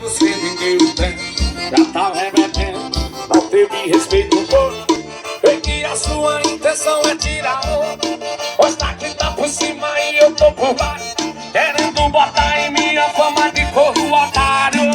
você ninguém o tem. Já tá remetendo, não teve respeito por. Vê que a sua intenção é tirar onda. Pois tá que tá por cima e eu tô por baixo, querendo botar em minha fama de corno otário.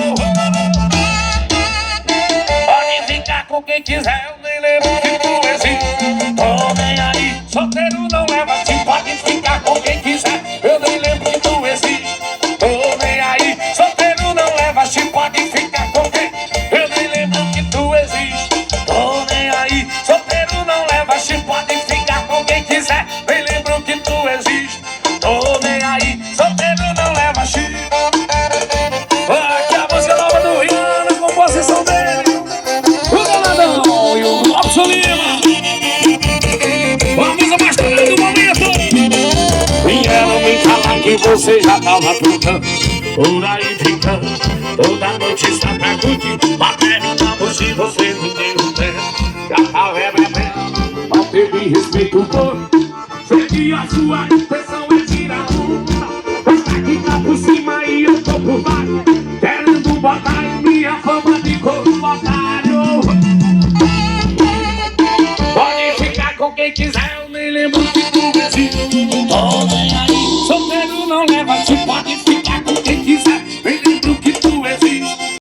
Pode ficar com quem quiser, eu nem lembro que tu existe. Tô nem aí, solteiro não leva assim. Pode ficar com quem quiser, eu nem lembro que tu existe. Tô nem aí, solteiro não leva assim. Pode ficar com quem, eu nem lembro que tu existe. Tô nem aí, solteiro não leva assim. Pode ficar com quem quiser, nem lembro que tu existe. Tô nem aí, solteiro não leva assim. Aqui a música nova do Rian, na composição dele, o Danadão e o Robson Lima. A música mais tarde do momento. Vieram me falar que você já tava ficando por aí ficando, toda noite está pra curtir. Mas perguntamos se você ninguém o tem. Já tá bebendo, não teve respeito por. Sei que a sua intenção é tirar onda. Mas tá que tá por cima e eu tô por baixo, querendo botar em minha fama de corno otário. Pode ficar com quem quiser, eu nem lembro que tu existe. Tô nem aí, solteiro não leva, se pode ficar.